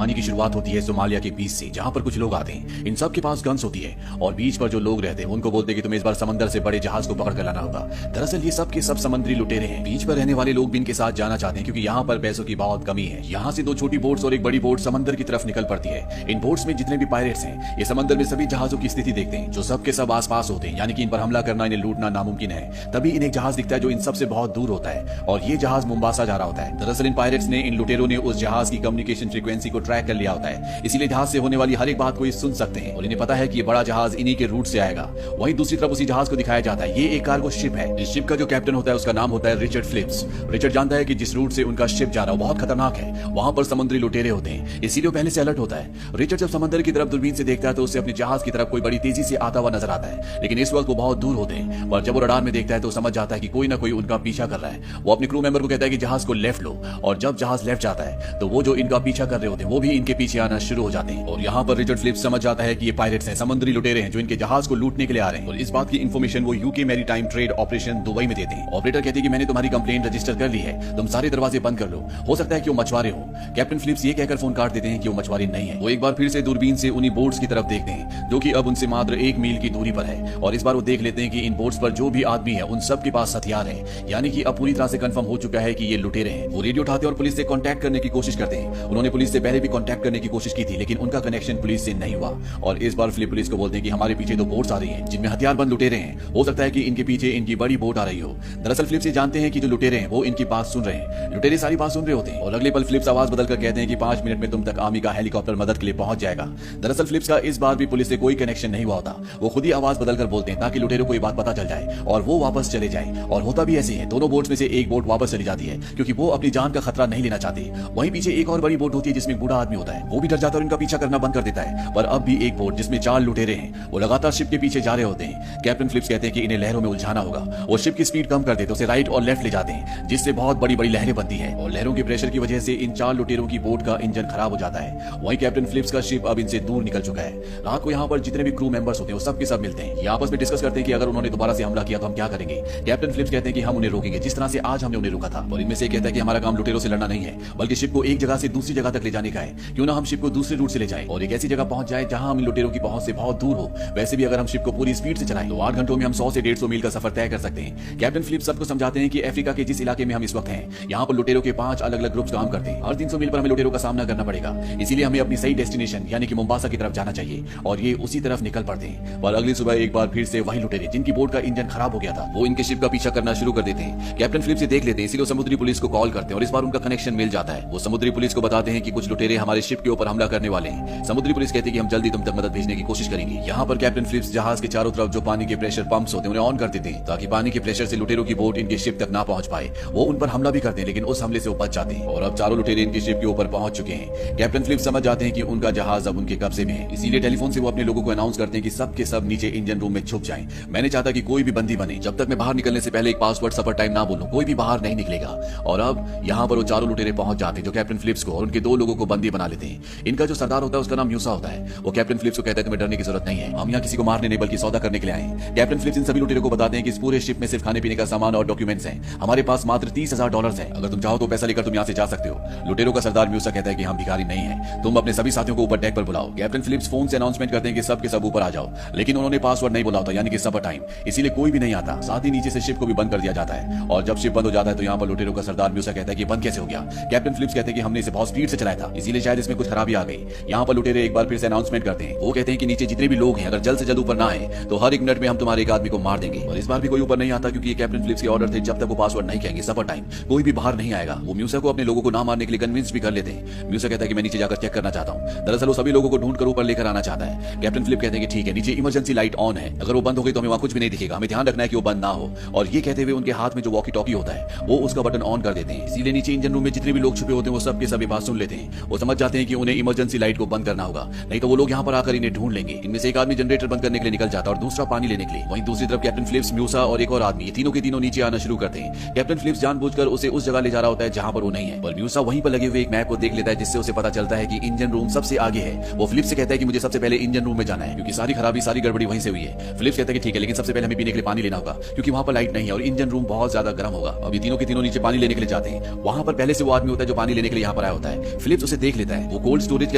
कहानी की शुरुआत होती है सोमालिया के बीच से, जहाँ पर कुछ लोग आते हैं। इन सब के पास गन्स होती है और बीच पर जो लोग रहते हैं उनको बोलते हैं कि तुम्हें इस बार समंदर से बड़े जहाज को पकड़ कर लाना होगा। दरअसल ये सब के सब समुद्री लुटेरे हैं। बीच पर रहने वाले लोग भी इनके साथ जाना चाहते हैं क्योंकि यहाँ पर पैसों की बहुत कमी है। यहाँ से 2 छोटी बोट्स और एक बड़ी बोट समंदर की तरफ निकल पड़ती है। इन बोट्स में जितने भी पायरेट्स हैं ये समंदर में सभी जहाजों की स्थिति देखते हैं जो सब के सब आसपास होते हैं, यानी कि इन पर हमला करना, इन्हें लूटना नामुमकिन है। तभी इन्हें एक जहाज दिखता है जो इन सबसे बहुत दूर होता है और ये जहाज मुंबासा जा रहा होता है। दरअसल इन पायरेट्स ने, इन लुटेरों ने उस जहाज की कम्युनिकेशन फ्रीक्वेंसी को ट्रैक कर लिया होता है, इसीलिए जहाज से होने वाली हर एक बात को ये सुन सकते हैं और इन्हें पता है कि ये बड़ा जहाज इन्हीं के रूट से आएगा। वहीं दूसरी तरफ उसी जहाज को दिखाया जाता है। ये एक कार्गो शिप है। इस शिप का जो कैप्टन होता है उसका नाम होता है रिचर्ड फिलिप्स। रिचर्ड जानता है कि जिस रूट से उनका शिप जा रहा है बहुत खतरनाक है, वहां पर समुद्री लुटेरे होते हैं, इसीलिए वो पहले से अलर्ट होता है। रिचर्ड जब समंदर की तरफ दूरबीन से देखता है तो उसे अपने जहाज की तरफ कोई बड़ी तेजी से आता हुआ नजर आता है, लेकिन इस वक्त वो बहुत दूर होते हैं। पर जब वो रडार में देखता है तो समझ जाता है कि कोई ना कोई उनका पीछा कर रहा है। वो अपने क्रू मेंबर को कहता है कि जहाज को लेफ्ट लो, और जब जहाज लेफ्ट जाता है तो वो जो इनका पीछा कर रहे होते हैं वो भी इनके पीछे आना शुरू हो जाते हैं। और यहाँ पर रिचर्ड फिलिप्स समझ जाता है कि ये पायरेट्स हैं, समुद्री लुटेरे हैं जो इनके जहाज को लूटने के लिए आ रहे हैं। और इस बात की इंफॉर्मेशन वो UK maritime trade operation Dubai में देते हैं। ऑपरेटर कहते हैं कि मैंने तुम्हारी कंप्लेंट रजिस्टर कर ली है, तुम सारे दरवाजे बंद कर लो, हो सकता है कि वो मछुआरे हो। कैप्टन फिलिप्स ये कहकर फोन काट देते हैं कि वो मछुआरे नहीं है। वो एक बार फिर से दूरबीन से उन्हीं बोट्स की तरफ देखते हैं जो कि अब उनसे मात्र 1 मील की दूरी पर है, और इस बार वो देख लेते हैं कि इन बोट्स पर जो भी आदमी है उन सब के पास हथियार है, यानी कि अब पूरी तरह से कंफर्म हो चुका है कि ये लुटेरे हैं। वो रेडियो उठाते और पुलिस से कांटेक्ट करने की कोशिश करते हैं। उन्होंने पुलिस से पहले भी कांटेक्ट करने की कोशिश की थी लेकिन उनका कनेक्शन पुलिस से नहीं हुआ, और इस बार फिलिप पुलिस को बोलते हैं कि हमारे पीछे 2 बोट्स आ रही हैं जिनमें हथियारबंद लुटेरे हैं, हो सकता है कि इनके पीछे इनकी बड़ी बोट आ रही हो। दरअसल फिलिप्स ये जानते हैं कि जो लुटेरे हैं वो इनकी बात सुन रहे हैं। लुटेरे सारी बात सुन रहे होते हैं और अगले पल फिलिप्स आवाज बदलकर कहते हैं कि 5 मिनट में तुम तक आर्मी का हेलीकॉप्टर मदद के लिए पहुंच जाएगा। दरअसल फिलिप्स का इस बार भी पुलिस से कोई कनेक्शन नहीं हुआ होता। वो खुद ही आवाज बदलकर बोलते हैं ताकि लुटेरों को ये बात पता चल जाए और वो वापस चले जाए, और होता भी ऐसे है। दोनों बोट्स में से एक बोट वापस चली जाती है क्योंकि वो अपनी जान का खतरा नहीं लेना चाहती। वहीं पीछे एक और बड़ी बोट होती है जिसमें एक बूढ़ा आदमी होता है, वो भी डर जाता है और इनका पीछा करना बंद कर देता है। पर अब भी एक बोट जिसमें 4 लुटेरे हैं वो लगातार शिप के पीछे जा रहे होते हैं। कैप्टन फिलिप्स कहते हैं कि इन्हें लहरों में उलझाना होगा। वो शिप की स्पीड कम कर देते, उसे राइट और लेफ्ट ले जाते हैं जिससे बहुत बड़ी बड़ी लहरें बनती है, और लहरों के प्रेशर की वजह से इन 4 लुटेरों की बोट का इंजन खराब हो जाता है। वहीं कैप्टन फिलिप्स का शिप अब इनसे दूर निकल चुका है। रात को यहाँ पर जितने भी क्रू मेंबर्स होते हैं वो सब के सब मिलते हैं। ये आपस में डिस्कस करते हैं कि अगर उन्होंने दोबारा से हमला किया तो हम क्या करेंगे। कैप्टन फिलिप्स कहते हैं कि हम उन्हें रोकेंगे जिस तरह से आज हमने उन्हें रोका था। और इनमें से कहता है कि हमारा काम लुटेरों से लड़ना नहीं है बल्कि शिप को एक जगह से दूसरी जगह तक ले जाने का है। क्यों ना हम शिप को दूसरे रूट से ले जाएं और एक ऐसी जगह पहुंच जाए जहां हम इन लुटेरों की पहुंच से बहुत दूर हो। वैसे भी अगर हम शिप को पूरी स्पीड से चलाएं तो 8 घंटों में हम 100 से 150 मील का सफर तय कर सकते हैं। कैप्टन फिलिप्स सबको समझाते हैं कि अफ्रीका के जिस इलाके में हम इस वक्त हैं यहाँ पर लुटेरों के 5 अलग अलग ग्रुप्स काम करते हैं। हर 300 मील पर हमें लुटेरों का सामना करना पड़ेगा, इसीलिए हमें अपनी सही डेस्टिनेशन यानी कि मुंबासा की तरफ जाना चाहिए, और ये उसी तरफ निकल पड़ते हैं। पर अगली सुबह एक बार फिर से वही लुटेरे जिनकी बोट का इंजन खराब हो गया था वो इनके शिप का पीछा करना शुरू कर देते हैं। कैप्टन फिलिप्स देख लेते हैं, इसीलिए समुद्री पुलिस को कॉल करते हैं और इस बार उनका कनेक्शन मिल जाता है। वो समुद्री पुलिस को बताते हैं कि कुछ लुटेरे हमारे शिप के ऊपर हमला करने वाले हैं। समुद्री पुलिस कहती है कि हम जल्दी तुम तक मदद भेजने की कोशिश करेंगे। यहाँ पर कैप्टन फिलिप्स जहाज के चारों तरफ जो पानी के प्रेशर पंप्स होते हैं उन्हें ऑन कर देते हैं ताकि पानी के प्रेशर से लुटेरों की बोट इनके शिप तक ना पहुंच पाए। वो उन पर हमला भी करते हैं लेकिन उस हमले से वो बच जाते हैं और अब चारों लुटेरे इनके शिप के ऊपर पहुंच चुके हैं। कैप्टन फिलिप्स समझ जाते हैं कि उनका जहाज अब उनके कब्जे में है, इसीलिए टेलीफोन से वो अपने लोगों को अनाउंस करते हैं कि सब के सब नीचे इंजन रूम में छुप जाएं। मैं नहीं चाहता कि कोई भी बंदी बने जब तक मैं बाहर निकलने से पहले एक पासवर्ड सफर टाइम ना बोलूं, कोई भी बाहर नहीं निकलेगा। और अब यहाँ पर वो चारों लुटेरे पहुंच जाते हैं जो कैप्टन फिलिप्स को और उनके 2 लोगों को बंदी बना लेते हैं। इनका जो सरदार होता है उसका नाम म्यूसा होता है। वो कैप्टन फिलिप्स को कहता है तुम्हें डरने की जरूरत नहीं है, हम यहाँ किसी को मारने नहीं बल्कि सौदा करने के लिए आए हैं। कैप्टन फिलिप्स इन सभी लुटेरों को बताते हैं कि इस पूरे शिप में सिर्फ खाने पीने का सामान और डॉक्यूमेंट्स हैं, हमारे पास मात्र $30,000 है, अगर तुम चाहो तो पैसा लेकर तुम यहाँ से जा सकते हो। लुटेरों का सरदार म्यूसा कहता है कि हम भिखारी नहीं है, तुम अपने सभी साथियों को ऊपर डेक पर बुलाओ। कैप्टन फिलिप्स फोन से अनाउंसमेंट करते हैं कि सब के सब ऊपर आ जाओ, लेकिन उन्होंने पासवर्ड नहीं बोला होता यानी कि सफर टाइम, इसीलिए कोई भी नहीं आता। साथ ही नीचे से शिप को भी बंद कर दिया जाता है और जब शिप बंद हो जाता है तो यहाँ पर लुटेरों का सरदार म्यूसा कहता है कि बंद कैसे हो गया। कैप्टन फिलिप्स कहते हैं कि हमने इसे बहुत स्पीड से चलाया था इसीलिए शायद इसमें कुछ खराबी आ गई। यहाँ पर लुटेरे एक बार फिर से अनाउंसमेंट करते हैं। वो कहते हैं कि नीचे जितने भी लोग हैं अगर जल्द से जल्द ऊपर ना आए तो हर 1 मिनट में हम तुम्हारे एक आदमी को मार देंगे। और इस बार भी कोई ऊपर नहीं आता क्योंकि कैप्टन फिलिप्स के ऑर्डर थे, जब तक वो पासवर्ड नहीं कहेंगे सफर टाइम कोई भी बाहर नहीं आएगा। वो म्यूसा को अपने लोगों को ना मारने के लिए कन्विंस भी कर लेते हैं। म्यूसा कहता है कि मैं नीचे जाकर चेक करना चाहता हूँ। दरअसल वो सभी लोगों को ढूंढ कर ऊपर लेकर आना चाहता है। कैप्टन फिलिप कहते हैं कि ठीक है, नीचे इमरजेंसी लाइट ऑन है, अगर वो बंद हो गई तो हमें वहाँ कुछ भी नहीं दिखेगा, हमें ध्यान रखना है कि वो बंद ना हो। और ये कहते हुए उनके हाथ में जो वॉकी टॉकी होता है वो उसका बटन ऑन कर देते हैं, इसीलिए नीचे इंजन रूम में जितने भी लोग छुपे होते हैं वो सबके सभी बात सुन लेते हैं। वो समझ जाते हैं कि उन्हें इमरजेंसी लाइट को बंद करना होगा, नहीं तो वो लोग यहाँ पर आकर इन्हें ढूंढ लेंगे। इनमें से एक आदमी जनरेटर बंद करने के लिए निकल जाता है और दूसरा पानी लेने के लिए। वहीं दूसरी तरफ कैप्टन फिलिप्स, म्यूसा और एक और आदमी, ये तीनों के तीनों नीचे आना शुरू करते हैं। कैप्टन फिलिप्स जानबूझकर उसे उस जगह ले जा रहा होता है जहां पर वो नहीं है, पर म्यूसा वहीं पर लगे हुए एक मैप को देख लेता है जिससे उसे पता चलता है कि इंजन रूम सबसे आगे है। वो फिलिप्स से कहता है कि मुझे सबसे पहले इंजन रूम में जाना है क्योंकि सारी खराबी सारी गड़बड़ी वहीं से हुई है। फिलिप्स कहता है कि ठीक है, लेकिन सबसे पहले हमें पीने के लिए पानी लेना होगा क्योंकि वहां पर लाइट नहीं है और इंजन रूम बहुत ज्यादा गर्म होगा। अब ये तीनों के तीनों नीचे पानी लेने के लिए जाते हैं। वहां पर पहले से वो आदमी होता है जो पानी लेने के लिए यहाँ पर आया होता है। फिलिप्स उसे देख लेता है। वो कोल्ड स्टोरेज के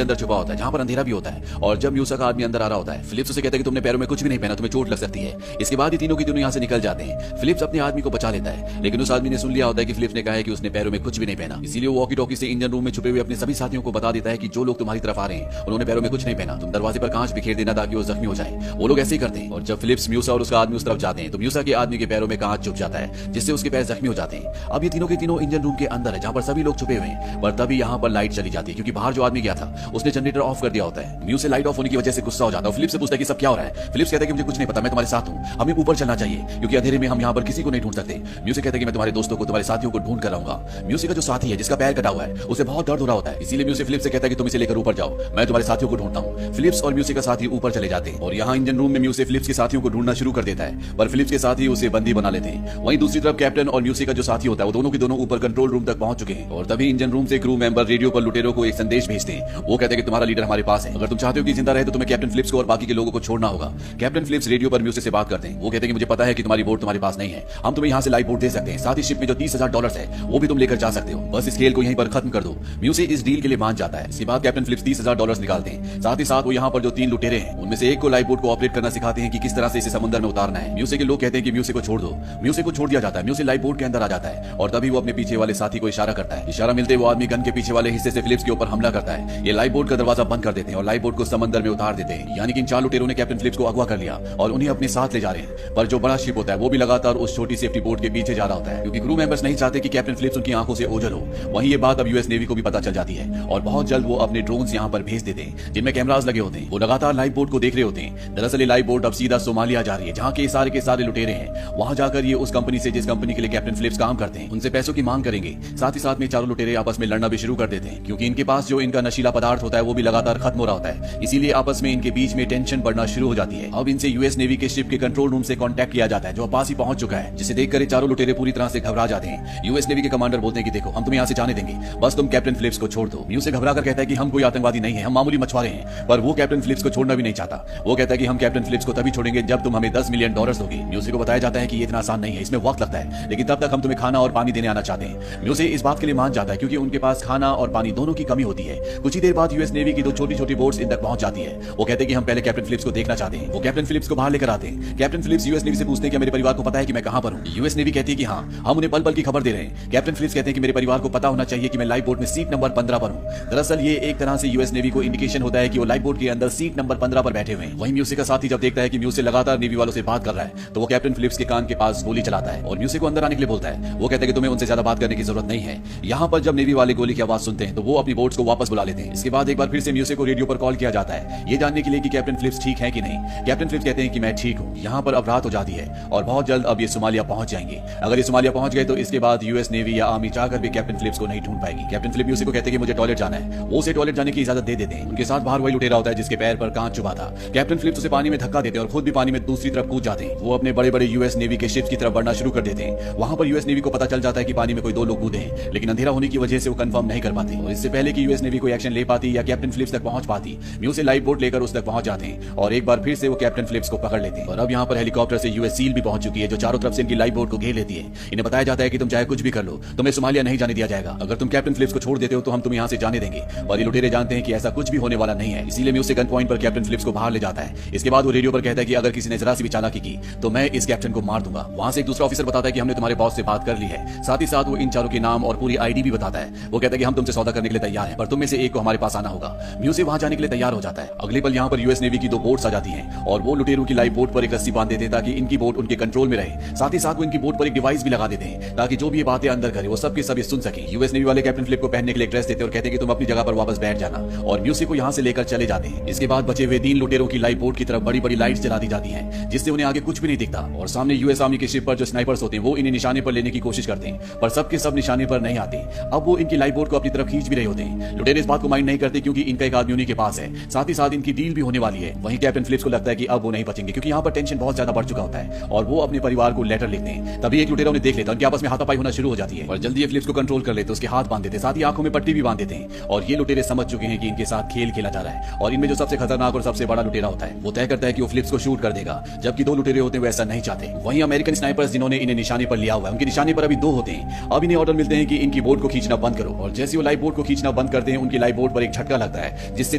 अंदर छुपा होता है जहां पर अंधेरा भी होता है। और जब म्यूसा का आदमी अंदर आ रहा होता है, फिलिप्स उसे कहता है कि तुमने पैरों में कुछ भी नहीं पहना, तुम्हें चोट लग सकती है। इसके बाद ये तीनों की तीनों यहाँ से निकल जाते हैं। फिलिप्स अपने आदमी को बचा लेता है, लेकिन उस आदमी ने सुन लिया होता है कि फिलिप्स ने कहा है कि उसने पैरों में कुछ भी नहीं पहना। इसीलिए वो वॉकी टॉकी से इंजन रूम में छुपे हुए अपने सभी साथियों को बता देता है कि जो लोग तुम्हारी तरफ आ रहे हैं उन्होंने पैरों में कुछ नहीं पहना, तुम दरवाजे पर कांच बिखेर देना ताकि वो जख्मी हो जाए। वो लोग ऐसे ही करते हैं। और जब फिलिप्स, म्यूसा और उसका आदमी उस तरफ जाते हैं तो म्यूसा के आदमी के पैरों में कांच चुभ जाता है, जिससे उसके पैर जख्मी हो जाते हैं। अब ये तीनों के तीनों इंजन रूम के अंदर है जहां पर सभी लोग छुपे हुए हैं। पर तभी यहाँ पर लाइट चली जाती है, क्योंकि बाहर जो आदमी गया था उसने जनरेटर ऑफ कर दिया होता है। म्यूसा लाइट ऑफ होने की वजह से गुस्सा हो जाता है। फिलिप्स से पूछता है कि सब क्या हो रहा है। फिलिप्स कहता है कि मुझे कुछ नहीं पता, मैं तुम्हारे साथ हूँ, हमें ऊपर चलना चाहिए क्योंकि अंधेरे में हम यहाँ पर किसी को नहीं ढूंढ सकते। म्यूसा कहता है कि मैं तुम्हारे दोस्तों को, तुम्हारे साथियों को ढूंढ कर आऊंगा। म्यूसा का जो साथी है जिसका पैर कटा हुआ है उसे बहुत दर्द हो रहा होता है, इसीलिए म्यूसा फिलिप्स से कहता है कि तुम इसे लेकर ऊपर जाओ, मैं तुम्हारे साथियों को ढूंढता हूँ। फिलिप्स और म्यूसा का साथी ऊपर चले जाते हैं और यहाँ इंजन रूम में म्यूसा फिलिप्स के साथियों को ढूंढना शुरू कर देता है, पर फिलिप्स के साथी उसे बंदी बना लेते हैं। वहीं दूसरी तरफ कैप्टन और म्यूसा का जो साथी होता है वो दोनों के दोनों ऊपर कंट्रोल रूम तक पहुंच चुके हैं। और तभी इंजन रूम से क्रू मेंबर रेडियो पर लुटेरों को एक संदेश भेजते हैं। वो कहते हैं कि तुम्हारा लीडर हमारे पास है, अगर तुम चाहते हो कि जिंदा रहे तो तुम्हें कैप्टन फिलिप्स को और बाकी के लोगों को छोड़ना होगा। कैप्टन फिलिप्स रेडियो पर म्यूसा से बात करते हैं। वो कहते हैं कि मुझे पता है कि तुम्हारी बोट तुम्हारे पास नहीं है, हम तुम्हें यहाँ से लाइफ बोट दे सकते हैं, साथ ही शिप में जो $30,000 है वो भी तुम लेकर जा सकते हो, बस इस खेल को यहीं पर खत्म कर दो। म्यूसा इस डील के लिए मान जाता है। इसके बाद कैप्टन फिलिप्स $30,000 निकालते हैं। साथ ही साथ वो यहाँ पर जो 3 लुटेरे हैं उनमें से एक को लाइफ बोट को ऑपरेट करना सिखाते हैं कि किस तरह से इसे समुद्र में उतारना है। म्यूसा के लोग कहते हैं कि म्यूसा को छोड़ दो। म्यूसा को छोड़ दिया जाता है। म्यूसा लाइफ बोट के अंदर आ जाता है और तभी वो अपने पीछे वाले साथी को इशारा करता है। इशारा मिलते वो आदमी गन के पीछे वाले हिस्से से फिलिप्स के ऊपर हमला करता है। ये लाइफ बोट का दरवाजा बंद कर देते हैं और लाइफ बोट को समंदर में उतार देते हैं। यानी कि इन 4 लुटेरों ने कैप्टन फिलिप्स को अगवा कर लिया और उन्हें अपने साथ ले जा रहे हैं। पर जो बड़ा शिप होता है वो भी लगातार उस छोटी सेफ्टी बोट के पीछे जा रहा होता है, क्योंकि क्रू मेंबर्स नहीं चाहते कि कैप्टन फिलिप्स उनकी आंखों से ओझल हो। वहीं ये बात अब यूएस नेवी को भी पता चल जाती है और बहुत जल्द वो अपने ड्रोन्स यहाँ पर भेज देते हैं जिनमें कैमरास लगे होते हैं। वो लगातार लाइफ बोट को देख रहे होते हैं। दरअसल ये लाइफ बोट अब सीधा सोमालिया जा रही है, जहाँ के सारे लुटेरे हैं। वहां जाकर ये उस कंपनी से, जिस कंपनी के लिए कैप्टन फिलिप्स काम करते हैं, उनसे पैसों की मांग करेंगे। साथ ही साथ में 4 लुटेरे आपस में लड़ना भी शुरू कर देते हैं, क्योंकि इनके पास जो इनका नशीला पदार्थ होता है वो भी लगातार खत्म हो रहा होता है। इसीलिए आपस में इनके बीच में टेंशन बढ़ना शुरू हो जाती है। अब इनसे यूएस नेवी के शिप के कंट्रोल रूम से कांटेक्ट किया जाता है, जो पास ही पहुंच चुका है, जिसे देखकर 4 लुटेरे पूरी तरह से घबरा जाते हैं। यूएस नेवी के कमांडर बोलते हैं कि देखो, हम तुम्हें यहाँ से जाने देंगे, बस तुम कैप्टन फिलिप्स को छोड़ दो। म्यूसा घबरा कर कहता है कि हम कोई आतंकवादी नहीं है, हम मामूली मछुआरे हैं। पर वो कैप्टन फिलिप्स को छोड़ना भी नहीं चाहता। वो कहता है कि हम कैप्टन फिलिप्स को तभी छोड़ेंगे जब तुम हमें $10 मिलियन दोगे। म्यूसा को बताया जाता है कि ये इतना आसान नहीं है, इसमें वक्त लगता है, लेकिन तब तक हम तुम्हें खाना और पानी देने आना चाहते हैं। म्यूसा इस बात के लिए मान जाता है क्योंकि उनके पास खाना और पानी दोनों की कमी होती है। कुछ ही देर बाद यूएस नेवी की 2 छोटी-छोटी बोट्स इन तक पहुंच जाती है। वो कहते हैं कि हम पहले कैप्टन फिलिप्स को देखना चाहते हैं। वो कैप्टन फिलिप्स को बाहर लेकर आते हैं। कैप्टन फिलिप्स यूएस नेवी से पूछते हैं कि मेरे परिवार को पता है कि मैं कहां पर हूं। यूएस नेवी कहती है कि हां, हम उन्हें पल-पल की खबर दे रहे हैं। कैप्टन फिलिप्स कहते हैं कि मेरे परिवार को पता होना चाहिए कि मैं लाइफ बोट में सीट नंबर 15 पर हूं। दरअसल ये एक तरह से यूएस नेवी को इंडिकेशन होता है कि वो लाइफ बोट के अंदर सीट नंबर 15 पर बैठे हुए हैं। वहीं म्यूसा का साथी जब देखता है कि म्यूसा लगातार नेवी वालों से बात कर रहा है तो वो कैप्टन फिलिप्स के कान के पास गोली चलाता है और म्यूसा को अंदर आने के लिए बोलता है। वो कहता है कि तुम्हें उनसे ज्यादा बात करने की जरूरत नहीं है। यहाँ पर जब नेवी वाले गोली की आवाज सुनते हैं तो वो अपनी बोट्स को वापस बुला लेते हैं। इसके बाद एक बार फिर से म्यूसा को रेडियो पर कॉल किया जाता है, ये जानने के लिए कि कैप्टन फिलिप्स ठीक है कि नहीं। कैप्टन फिलिप्स कहते हैं कि मैं ठीक हूँ। यहाँ पर अब रात हो जाती है और बहुत जल्द अब ये सोमालिया पहुंच जाएंगे। अगर ये सोमालिया पहुंच गए तो इसके बाद यूएस नेवी या आर्मी चाहकर भी कैप्टन फिलिप्स को नहीं ढूंढ पाएगी। कैप्टन फिलिप्स म्यूसा को कहते हैं कि मुझे टॉयलेट जाना है। वो उसे टॉयलेट जाने की इजाजत दे देते हैं। उनके साथ बाहर वही लुटेरा होता है जिसके पैर पर कांच चुभा था। कैप्टन फिलिप्स उसे पानी में धक्का देते हैं और खुद भी पानी में दूसरी तरफ कूद जाते हैं। वो अपने बड़े-बड़े यूएस नेवी के शिप्स की तरफ बढ़ना शुरू कर देते हैं। वहां पर यूएस नेवी को पता चल जाता है कि पानी में कोई 2 लोग कूदे हैं, लेकिन अंधेरा होने की वजह से वो कंफर्म नहीं कर पाते। और इससे पहले कि यूएस नेवी कोई एक्शन ले पाती या कैप्टन फिलिप्स तक पहुंच पाती, म्यूसा लाइफ बोट लेकर उस तक पहुंच जाते हैं और एक बार फिर से वो कैप्टन फिलिप्स को पकड़ लेते हैं। और अब यहाँ पर हेलीकॉप्टर से यूएस सील भी पहुंच चुकी है, जो चारों तरफ से इनकी लाइफ बोट को घेर लेती है। इन्हें बताया जाता है कि तुम चाहे कुछ भी कर लो, तुम्हें सोमालिया नहीं जाने दिया जाएगा। अगर तुम कैप्टन फिलिप्स को छोड़ देते हो तो हम तुम्हें यहाँ से जाने देंगे। और ये लुटेरे जानते हैं कि ऐसा कुछ भी होने वाला नहीं है, इसीलिए म्यूसा गन पॉइंट पर कैप्टन फिलिप्स को बाहर ले जाता है। इसके बाद वो रेडियो पर कहता है कि अगर किसी ने जरा सी भी चालाकी की तो मैं इस कैप्टन को मार दूंगा। वहां से एक दूसरा ऑफिसर बताता है कि हमने तुम्हारे बॉस से बात कर ली है। साथ ही साथ वो इन 4 के नाम और पूरी आईडी भी बताता है। वो कहता है कि हम तुमसे सौदा करने के लिए तैयार हैं, पर तुम में से एक को हमारे पास आना होगा। म्यूसा वहां जाने के लिए तैयार हो जाता है। अगले पल यहाँ पर यूएस नेवी की 2 बोट्स आ जाती हैं और वो लुटेरों की लाइफ बोट पर एक रस्सी बांध देते हैं ताकि इनकी बोट उनके कंट्रोल में रहे। साथ ही साथ वो इनकी बोट पर एक डिवाइस भी लगा देते हैं ताकि जो भी ये बातें अंदर करे वो सब के सब सुन सके। यूएस नेवी वाले कैप्टन फिलिप को पहनने के लिए ड्रेस देते हैं और कहते हैं कि तुम अपनी जगह पर वापस बैठ जाना, और म्यूसा को यहाँ से लेकर चले जाते हैं। इसके बाद बचे हुए 3 लुटेरों की लाइफ बोट की तरफ बड़ी-बड़ी लाइट्स जला दी जाती हैं, जिससे उन्हें आगे कुछ भी नहीं दिखता। और सामने यूएस आर्मी के शिप पर जो स्नाइपर्स होते हैं वो इन्हें निशाने पर लेने की कोशिश करते हैं, पर सबके सब निशाने पर नहीं आते। अब वो इनकी लाइफ बोट को अपनी तरफ खींच भी रहे होते हैं। लुटेरे इस बात को माइंड नहीं करते क्योंकि इनका एक आदमी उन्हीं के पास है। साथ ही साथ इनकी डील भी होने वाली है। वहीं कैप्टन फिलिप्स को लगता है कि अब वो नहीं बचेंगे क्योंकि यहाँ पर टेंशन बहुत ज्यादा बढ़ चुका होता है और वो अपने परिवार को लेटर लिखते हैं। तभी एक लुटेरा उन्हें देख लेता है, उनके आपस में हाथापाई होना शुरू हो जाती है और जल्दी ये फिलिप्स को कंट्रोल कर लेते, उसके हाथ बांध देते, साथ ही आंखों में पट्टी भी बांध देते हैं। और ये लुटेरे समझ चुके हैं कि इनके साथ खेल खेला जा रहा है और इनमें जो सबसे खतरनाक और सबसे बड़ा लुटेरा होता है वो तय करता है कि वो फिलिप्स को शूट कर देगा, जबकि 2 लुटेरे होते हैं वो ऐसा नहीं चाहते। वहीं अमेरिकन स्नाइपर्स जिन्होंने इन्हें निशाने पर लिया हुआ है, उनके निशाने पर अभी 2 होते हैं। अब इन्हें ऑर्डर मिलते हैं कि इनकी बोट को खींचना बंद करो, और जैसे वो लाइफ बोट को खींचना बंद करते हैं उनकी लाइफ बोट पर एक झटका लगता है जिससे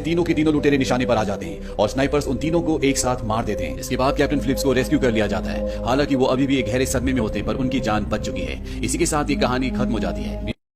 तीनों के तीनों लुटेरे निशाने पर आ जाते हैं और स्नाइपर्स उन तीनों को एक साथ मार देते हैं। इसके बाद कैप्टन फिलिप्स को रेस्क्यू कर लिया जाता है। हालांकि वो अभी भी एक गहरे सदमे में होते हैं पर उनकी जान बच चुकी है। इसी के साथ ये कहानी खत्म हो जाती है।